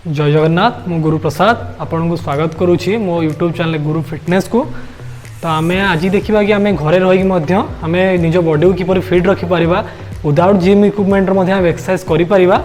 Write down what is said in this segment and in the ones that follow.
जय जगन्नाथ मु गुरु प्रसाद आपन को स्वागत करुच्ची मो यूट्यूब चैनल गुरु फिटनेस को। तो आम आज देखा कि आम घरे रही आम निज बॉडी को किपर फिट रखिपर विदाउट जिम इक्विपमेंट एक्सरसाइज करा।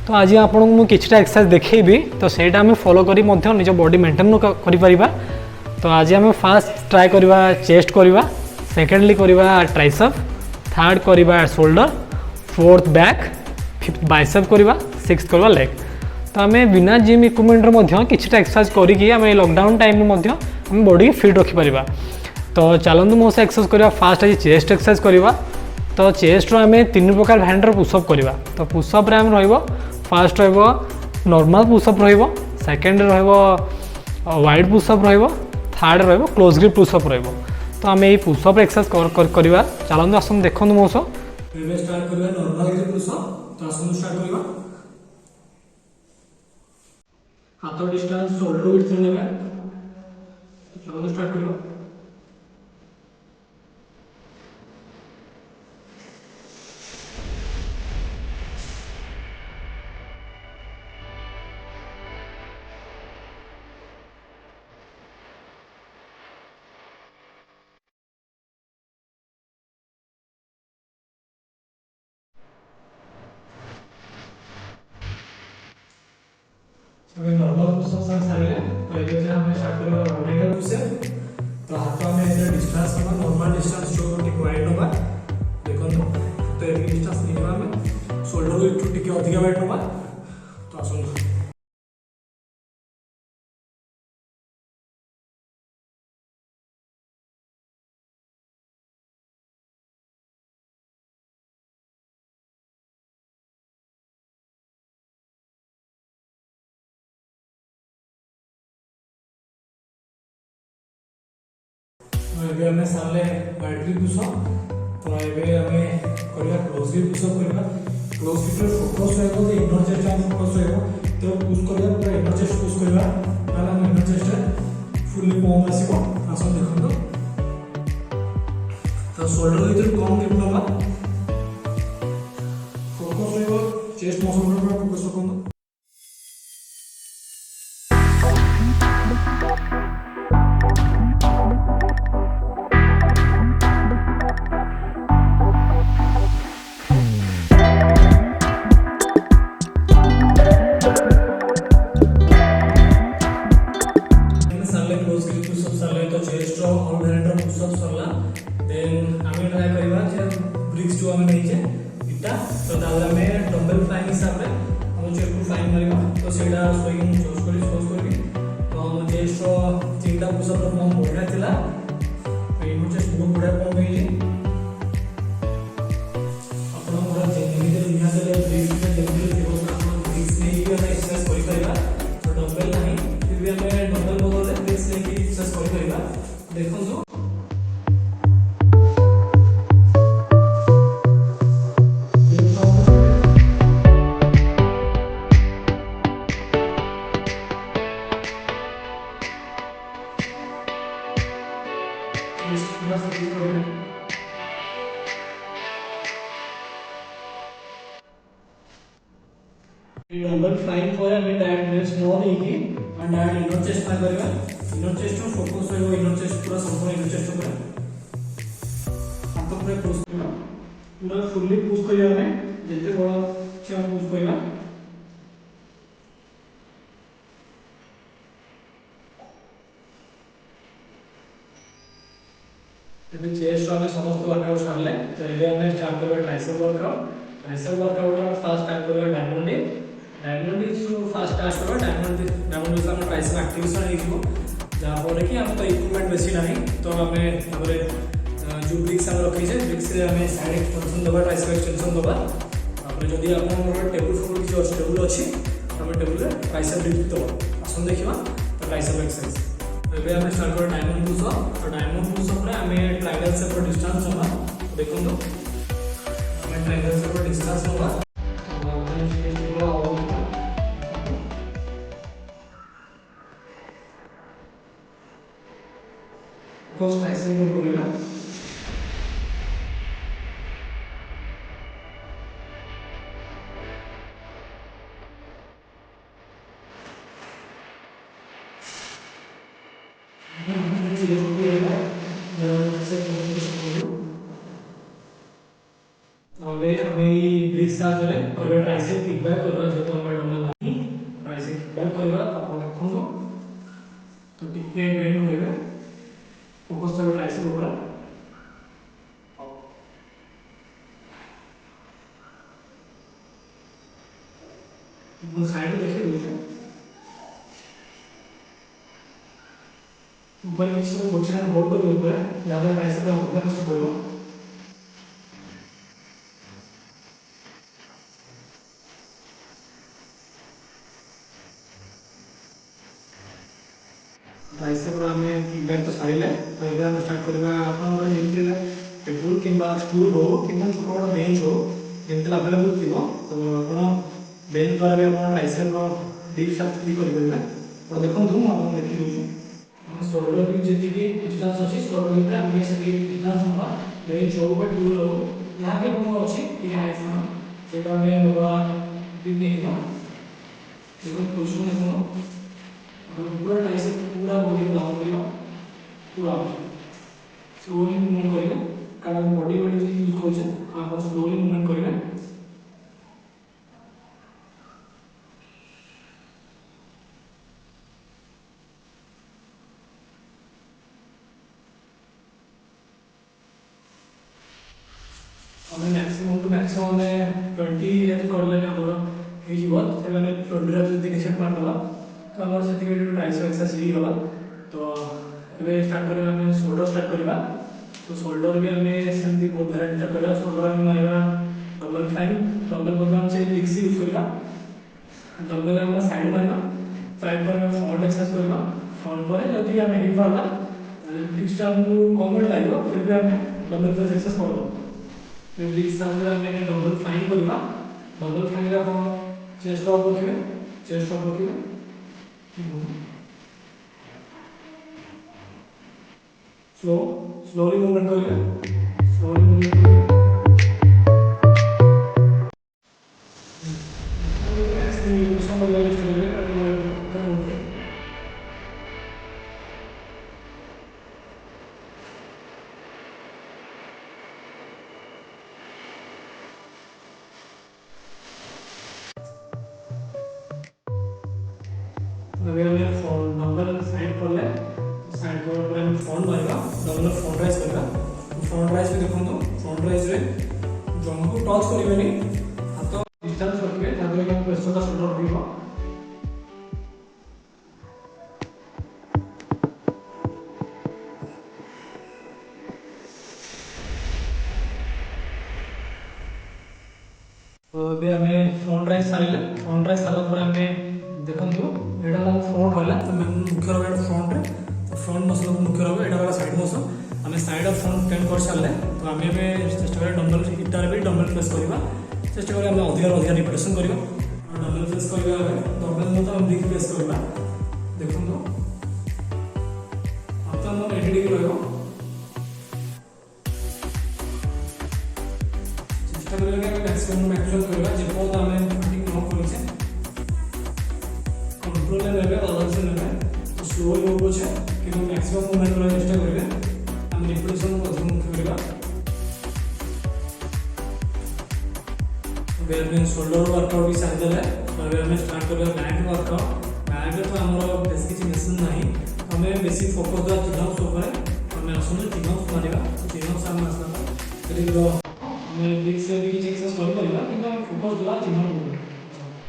तो आज आपको मुझे किछटा एक्सरसाइज देखी तो सहीटा आम फॉलो करी निज बॉडी मेंटेन करिपरिबा। तो आज आम फास्ट ट्राए करवा चेस्ट करवा, सेकेंडली करवा ट्राइसेप, थर्ड करवा shoulder, fourth back, fifth bicep करवा, सिक्स्थ करवा लेग। तो आम बिना जिम इक्विपमेंट किछटा एक्सरसाइज करी आम लॉकडाउन टाइम आम बॉडी फिट रखिपर। तो चलतु मो से एक्सरसाइज करवा। फास्ट आज चेस्ट एक्सरसाइज करवा। तो चेस्ट आम तीन प्रकार भैंडर पुशअप करवा। तो पुशअप आम fast normal pushup second wide pushup third close grip pushup. तो आम यही पुशअप एक्सरसाइज करवा। चलतु आसन देखो मो सो स्टार्ट करवा नॉर्मल ग्रिप पुशअप। तो आसन स्टार्ट करवा। हाथ डिस्टेंस शोल्डर विड्थ नेबे। चलो स्टार्ट करियो। नॉर्मल पुशअप सारे तो ये हमें स्टार्ट करियो वर्टिकल पुशअप। तो हाथ में इधर डिस्टेंस होगा नॉर्मल डिस्टेंस जो टिक वाइड होगा। देखो तो ये डिस्टेंस निकलवा में शोल्डर को इटू टिक अधिक वाइड होगा। तो आसन ଏବେ ଆମେ ସାରିଲେ ୱାଇଡ୍ ଗ୍ରିପ୍ ପୁଶଅପ୍। ତ ଏବେ ଆମେ କରିବା କ୍ଲୋଜ୍ ଗ୍ରିପ୍ ପୁଶଅପ୍ କରିବା। କ୍ଲୋଜ୍ ଗ୍ରିପ୍ରେ ଫୋକସ୍ ରହିବ ଯେ ଇନର୍ ଚେଷ୍ଟ ଆମ ଫୋକସ୍ ରହିବ। ତ ପୁଶ୍ କରିବା ପୁରା ଇନର୍ ଚେଷ୍ଟ ପୁଶ୍ କରିବା, ତାହେଲେ ଆମ ଇନର୍ ଚେଷ୍ଟରେ ଫୁଲି ପମ୍ପ ଆସିବ। ଆସନ୍ତୁ ଦେଖନ୍ତୁ। ତ ଶୋଲ୍ଡର ଭିତରୁ କମ୍ ଗ୍ରିପ୍ ନେବା, ଫୋକସ୍ ରହିବ ଚେଷ୍ଟ ମସଲ୍ ଉପରେ ଫୋକସ୍ ରଖନ୍ତୁ। तो डम्बल फ्लाइंग हिसाब से हम चेस्ट को फ्लाइंग मारिबा। तो सेटा सोइंग चूज करी तो हम चेस्ट तीनटा पुशअप फॉर्म बढ़िया थिला। तो इन चेस्ट बहुत बढ़िया फॉर्म हे जे अपन पूरा जिंदगी रे दुनिया से ब्रिक्स में जेमति थिबो अपन ब्रिक्स ने ही हम एक्सरसाइज करि परिबा। तो डम्बल नहीं फिर भी हमें डम्बल बदले ब्रिक्स ने ही एक्सरसाइज करि परिबा। देखो जो डम्बल फ्लाइंग पर हमें डायरेक्ट रेस्ट न देकी एंड डायरेक्ट इनर चेस्ट में करबा। इनर चेस्ट को फोकस रहबो, इनर चेस्ट पूरा संपूर्ण इनर चेस्ट पर हाथ पूरा पुश करबा, पूरा फुल्ली पुश करिया हमें जते बड़ा छै हम पुश करबा। तबे चेस्ट हमें समस्त वर्कआउट करले। तो ये हमें स्टार्ट करबा ट्राइसेप वर्कआउट। ट्राइसेप वर्कआउट में फास्ट स्टार्ट करबा diamond lift. Diamond lift fast start करबा। डायमंड लिफ्ट हम ट्राइसेप एक्टिवेशन हे जिवो जहा पर कि हम तो इक्विपमेंट बेसी नाही। तो हमें तबरे जो ब्रिक्स हम रखी छे ब्रिक्स से हमें साइड एक्सटेंशन दबा, ट्राइसेप एक्सटेंशन दबा। तापर जदी आपन टेबल फोर कि टेबल अछि हमें टेबल रे ट्राइसेप लिफ्ट दबा। आसन देखिबा तो ट्राइसेप एक्सरसाइज। ଏବେ ଆମେ ଷ୍ଟାର୍ଟ କରିବା ଡାयमंड पुशअप। तो डायमंड पुशअप रे हमें ट्राइगल से पर डिस्टेंस होगा। देखो तो हमें ट्राइगल से पर डिस्टेंस होगा। फर्स्ट ट्राइसेप को करेगा। ମୁଁ ସାଇଡ୍ ଦେଖେଇ ଦେଉଛି ଉପରେ କିଛି ସମୟ ଗୋଟେ ସାଇଡ୍ ହୋଲ୍ଡ କରିବ ଉପରେ ଯାହାଦ୍ୱାରା ବାଇସେପ୍ଟା ଉପରେ ପଡ଼ିବ। ट्राइसेप्स आम किकबैक तो सारे तो ये आम स्टार्ट करवा आपंकर टेबुल कि स्टूल हो कि छोट छोट बेंच हो जमी आवेलेबल थी तो आप बेंच द्वारा भी आप ट्राइसेप डीप शाफ्ट भी करेंगे। तो देखो मुझे देखी दूसरी शोल्डर भी जी डिस्टेंस अच्छी शोल्डर भी आम से डिस्टेंस होगा बेंच हो टूल हो यहाँ भी अच्छी से पूरा ट्राइसेप पूरा बॉडी को डाउन करियो पूरा स्लोली मूवमेंट करियो कारण बॉडी वेट यूज होचे आप स्लोली मूवमेंट करियो। हमें मैक्सिमम टू मैक्सिमम में 20 रेप करले हमर हे जीव से माने 20 रेप जदी निश्चित मान दवा तो हमर सेति के ट्राइसेप एक्सरसाइज ही होला। तो एबे स्टार्ट करबा हमें शोल्डर स्टार्ट करबा। तो शोल्डर भी हमें सेमती बहुत वैरायटी स्टार्ट करबा। शोल्डर हमें मारबा डबल फ्लाइंग डबल प्रोग्राम से लिक्स यूज करबा। डबल हम साइड मारबा साइड पर हम फ्रंट एक्सरसाइज करबा। फ्रंट पर जदी हमें हिप वाला लिक्स हम कॉमन लागो फिर भी हमें डबल एक्सरसाइज करबा। लिक्स हमें डबल फ्लाइंग करबा। डबल फ्लाइंग हम चेस्ट अप रखिबे चेस्ट अप रखिबे स्लोली मूवमेंट करिए स्लोली मूवमेंट करिए डबल साइड पड़े साइड पर हम फ्रंट मारिबा डबल फ्रंट राइज करबा। फ्रंट राइज भी देखो फ्रंट राइज रे जंग को टच करिबेनी हाथ डिस्टेंस रखिबे ताकि हम प्रेशर का शोल्डर रखिबो। तो अभी हमें फ्रंट राइज सारे फ्रंट राइज सारा पर हमें देखो एटा हम फ्रंट वाला तो मुख्य रहा फ्रंट रे तो फ्रंट मसल मुख्य रहा एटा वाला साइड मसल हमें साइड ऑफ फ्रंट टेन कर सारे तो आम चेस्ट करें डम्बल इटार भी डम्बल प्रेस करवा चेस्ट करें अधिक रिप्रेसन करवा डम्बल प्रेस करवा डम्बल मत बिग प्रेस करवा देखो हाथ रेडी रहा चेष्टा करेंगे मैक्सिमम मैक्सिमम करवा जितना आम फाटिंग न करें कंट्रोल लेवे अलग से लेवे तो स्लो हो पछे कि मैक्सिमम मूवमेंट करने चेष्टा करेंगे हम रिप्रेशन को अधिक मुख्य करवा। हमें शोल्डर वर्कआउट भी सारी देले हमें स्टार्ट करबा बैक वर्कआउट बैक तो हमर बेस किसी मशीन नहीं हमें बेसी फोकस दो चिनअप्स ऊपर हमें असुन चिनअप्स मारिबा चिनअप्स हम आसला करिबो हमें बिग से भी एक्सरसाइज कर परिबा कि फोकस दो चिनअप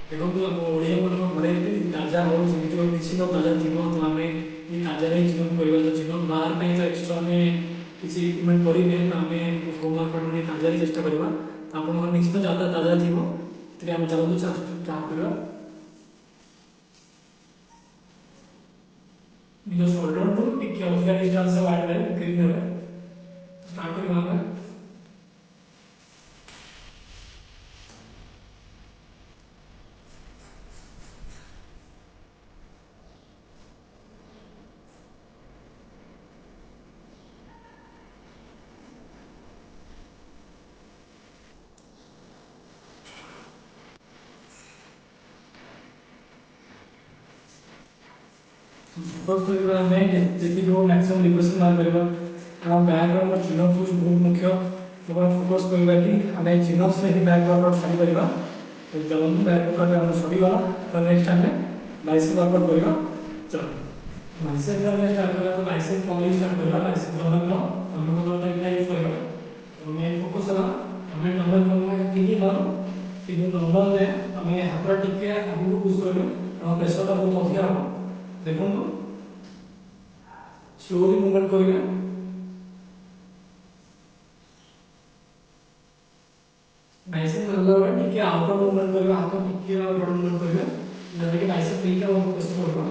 देखो ओडिया मन घरे ताजा हो जमी हो किसी तो ताजा थी तो आम ये ताजा चिकन कर चिकन बाहर तो एक्सट्रा आम किसी इक्विपमेंट करेंगे तो आम होम वर्कआउट ताजा चेष्टा करवा तो आप निश्चित ज़्यादा ताजा थी आम चलते स्टार्ट करवा निज शोल्डर टू टी अधिका डिस्टेंस वाइड स्टार्ट करवा फोकस करबा हमें जेति को मैक्सिमम रिप्रेशन मार करबा हम बैक और चिनअप पुश बहुत मुख्य तो फोकस करबा कि हमें चिनअप से ही बैक वर्कआउट सारी करबा तो जब हम बैक वर्कआउट हम सॉरी वाला तो नेक्स्ट टाइम में बाइसेप वर्कआउट करबा चलो बाइसेप में स्टार्ट करबा तो बाइसेप पहले स्टार्ट करबा बाइसेप करबा हम को तो इतना यूज करबा तो मैं फोकस करा हमें डबल में कि मारो कि नॉर्मल है आम हाथ टिके आगे पुश कर प्रेसरटा बहुत अधिका हम देखो स्लोली मूवमेंट करेंगे बाइसेप करला बेले टिके आउटर मूवमेंट करेंगे हाथ टिके बड़ मूवमेंट करेंगे जैसे कि बाइसेप टिके हम प्रेस करबो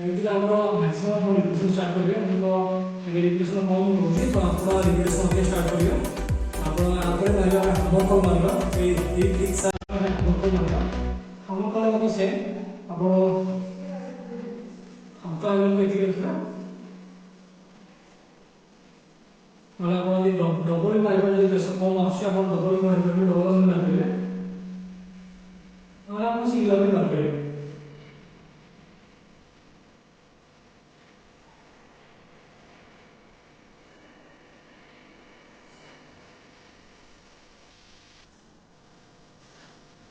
ଏମିତି ଆମର ମ୍ୟାକ୍ସିମମ୍ ଆପଣ ରିପିଟେସନ୍ ଷ୍ଟାର୍ଟ କରିବେ ଆପଣଙ୍କ ରିପିଟେସନ୍ କମ୍ ରହୁଛି ତ ଆପଣ ରିପିଟେସନ୍ ଅଧିକ ଷ୍ଟାର୍ଟ କରିବେ ଆପଣ ଆପରେ ମାରିବା ହାମରକଲ୍ ମାରିବା ଏଇ ଠିକ୍ ସାର୍ ହାମରକଲ୍ ମାରିବା ହାମରକଲ୍ ମଧ୍ୟ ସେ ଆପଣ ହାତ ଆଗକୁ ଏତିକି ରଖିବା ନହେଲେ ଆପଣ ଯଦି ଡବଲ୍ ମାରିବା ଯଦି ପ୍ରେସର୍ କମ୍ ଆସୁଛି ଆପଣ ଡବଲ୍ ମାରିପାରିବେ ଡବଲ୍ ମାରିପାରିବେ ନହେଲେ ଆପଣ ସିଙ୍ଗଲ୍ ବି ମାରିପାରିବେ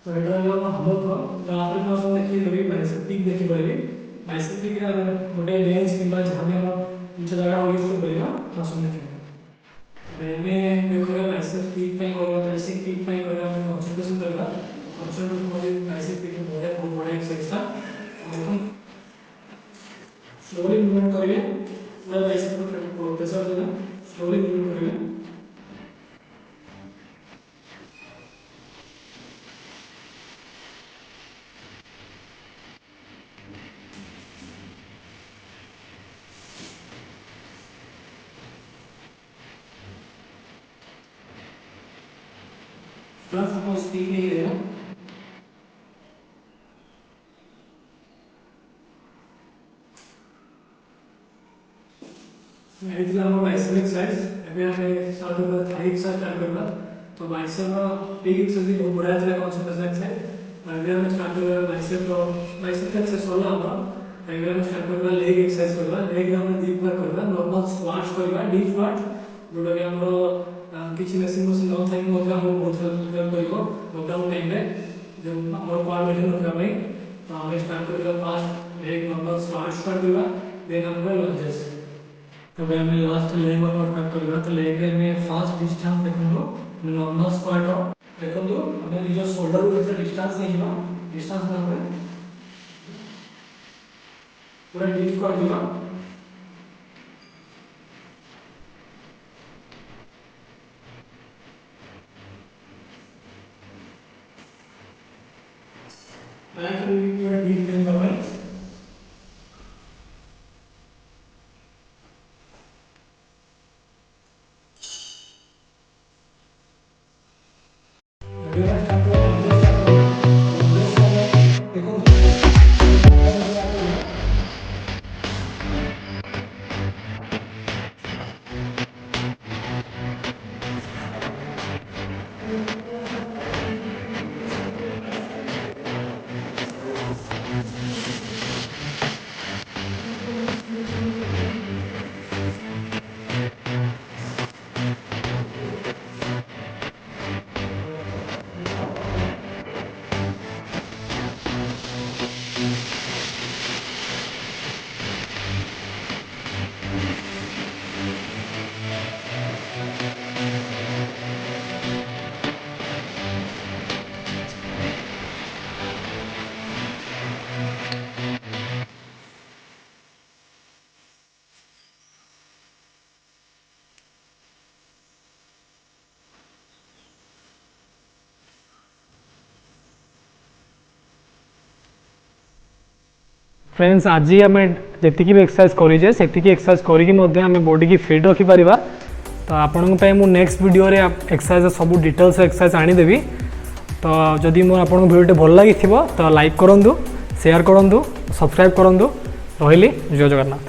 तो एटा हम तापर मैं आपको देखि देबी बाइसेप पिक देखि पारे बाइसेप पिक रे गोटे रेंज किबा जहां भी हम कुछ जगह यूज कर परिबा तो सुन देखि मैं देखो बाइसेप पिक पे करबा बाइसेप पिक पे करबा हम कंसंट्रेशन करबा कंसंट्रेशन मोदी बाइसेप पिक बहुत बड़ा एक्सरसाइज था देखो स्लोली मूवमेंट करिए पूरा बाइसेप को प्रेशर देना स्लोली मूवमेंट करिए प्लस आपको स्पीड नहीं देना एथिला हम बाइसेप एक्सरसाइज अभी हमें स्टार्ट करबा थाई एक्सरसाइज स्टार्ट करबा तो बाइसेप पिक एक्सरसाइज बहुत बड़ा है कंसंट्रेशन एक्सरसाइज अभी हम स्टार्ट करबा बाइसेप एक्सरसाइज सोला हम अभी हम स्टार्ट करबा लेग एक्सरसाइज करबा लेग हम डीप वर्क करबा नॉर्मल स्क्वाट्स करबा डीप स्क्वाट जोटा कि हमरो किसी मशीन मशीन न थाई मध्य हम बहुत हेल्प करिवो लॉकडाउन टाइम रे जो हमर क्वाड मेंटेन रखा भाई तो हम स्टार्ट करबा fast leg normal squat start करबा देन हम लंजेस तो हम लास्ट लेग वर्कआउट स्टार्ट करबा तो लेग में फास्ट डिस्टेंस देखो नॉर्मल स्क्वाट देखो हम निज शोल्डर को डिस्टेंस नहीं जीवा डिस्टेंस ना होए पूरा डीप स्क्वाट जीवा बैक पूरा डीप ट्रेन करबा फ्रेंड्स आज आम जी भी एक्सरसाइज करें से एक्सरसाइज करके बॉडी की फिट रखिपर तो आपण नेक्स्ट वीडियो एक्सरसाइज सब डिटेल्स एक्सरसाइज आनीदेवी तो जदि मोर आप वीडियो भल लगी तो लाइक करूँ शेयर करूँ सब्सक्राइब करूँ रही जय जगन्नाथ।